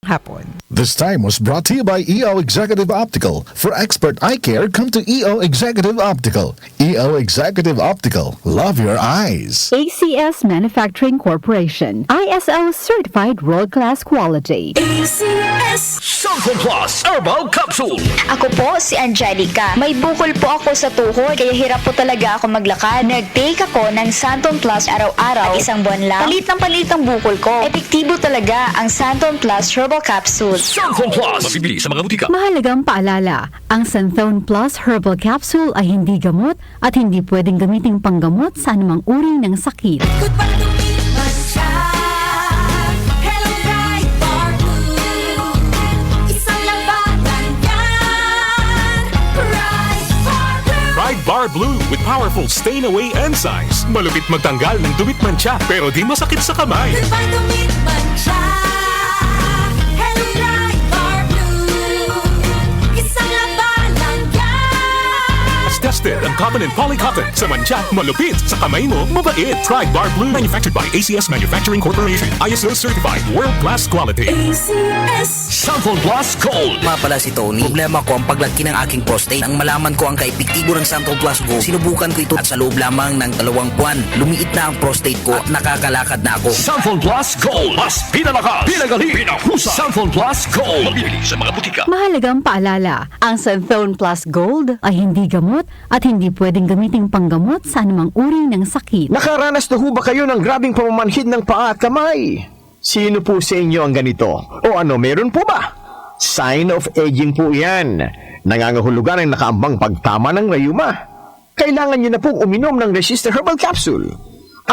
hapon. This time was brought to you by EO Executive Optical. For expert eye care, come to EO Executive Optical. EO Executive Optical. Love your eyes. ACS Manufacturing Corporation. ISO certified world-class quality. ACS Santon Plus Herbal Capsule. Ako po si Angelica. May bukol po ako sa tuhod, kaya hirap po talaga ako maglakad. Nag-take ako ng Santon Plus araw-araw at isang buwan lang. Palit ang bukol ko. Epektibo talaga ang Santon Plus Herbal Capsule. Santon Plus. Mabibili sa mga butika. Mahalagang paalala, ang Santhone Plus Herbal Capsule ay hindi gamot at hindi pwedeng gamiting panggamot sa anumang uri ng sakit. Pride Bar Blue with powerful stain-away enzymes. Malupit magtanggal ng dumit mancha pero di masakit sa kamay. Tested ang cotton and polycotton sa mancha, malupit sa kamay mo, mabait. Pride Bar Blue, manufactured by ACS Manufacturing Corporation. ISO certified, world-class quality. ACS Santon Plus Gold. Nga pala si Tony. Problema ko ang paglaki ng aking prostate. Nang malaman ko ang kaepektibo ng Santon Plus Gold, sinubukan ko ito at sa loob lamang ng 2 buwan, lumiit na ang prostate ko at nakakalakad na ako. Santon Plus Gold. Mas pinalakas, pinagaling, pinahusa. Santon Plus Gold. Mabibili sa mga butika. Mahalagang paalala, ang Santhone Plus Gold ay hindi gamot at hindi pwedeng gamiting panggamot sa anumang uri ng sakit. Nakaranas na ho ba kayo ng grabing pamamanhid ng paa at kamay? Sino po sa inyo ang ganito? O ano, meron po ba? Sign of aging po yan. Nangangahulugan ang nakaambang pagtama ng rayuma. Kailangan nyo na pong uminom ng Resistor Herbal Capsule.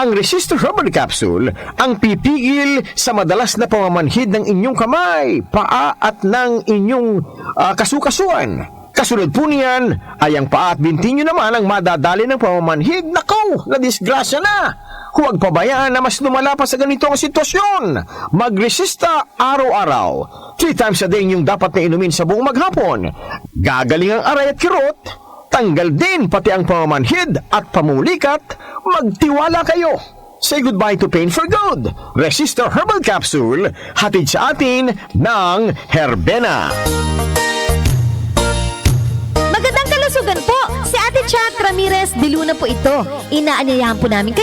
Ang Resistor Herbal Capsule ang pipigil sa madalas na pamamanhid ng inyong kamay, paa at ng inyong kasukasuan. Kasunod po niyan ay ang paa at binti nyo naman ang madadali ng pamamanhid. Nakaw, na disgrasya na! Huwag pabayaan na mas lumala pa sa ganitong sitwasyon. Magresista araw-araw. 3 times a day yung dapat na inumin sa buong maghapon. Gagaling ang aray at kirot. Tanggal din pati ang pamamanhid at pamulikat. Magtiwala kayo. Say goodbye to pain for good. Resistor Herbal Capsule, hatid sa atin ng Herbena. Magandang kalusugan po! Si Ate Chat Ramirez de Luna po ito. Inaanyayahan po namin kayo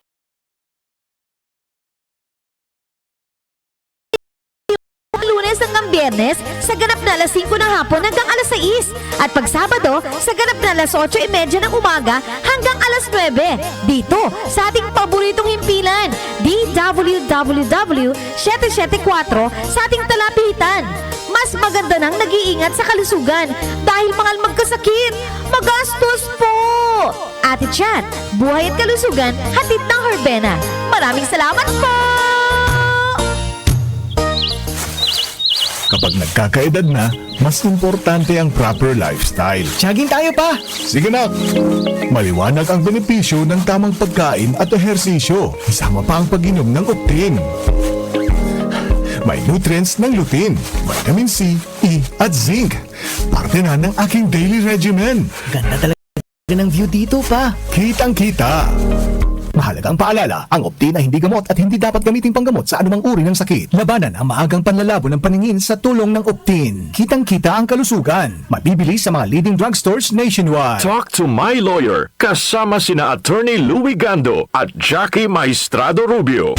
Lunes hanggang Biyernes sa ganap na alas 5 ng hapon hanggang alas 6. At pag Sabado, sa ganap na alas 8:30 ng umaga hanggang alas 9. Dito sa ating paboritong himpilan, DWWW 774 sa ating talapitan. Mas maganda nang nag-iingat sa kalusugan dahil mahal magkasakit. Magastos po! Ate Chat, buhay at kalusugan, hatid ng Herbena. Maraming salamat po! Kapag nagkakaedad na, mas importante ang proper lifestyle. Jogging tayo pa! Sige na! Maliwanag ang benepisyo ng tamang pagkain at ehersisyo. Isama pa ang pag-inom ng Optin. May nutrients ng lutein, vitamin C, E at zinc. Parte na ng aking daily regimen. Ganda talaga ng view dito pa. Kitang-kita. Mahalagang paalala, ang Optin ay hindi gamot at hindi dapat gamitin panggamot sa anumang uri ng sakit. Labanan ang maagang panlalabo ng paningin sa tulong ng Optin. Kitang-kita ang kalusugan. Mabibili sa mga leading drugstores nationwide. Talk to my lawyer, kasama sina Attorney Louie Gando at Jackie Maestrado Rubio.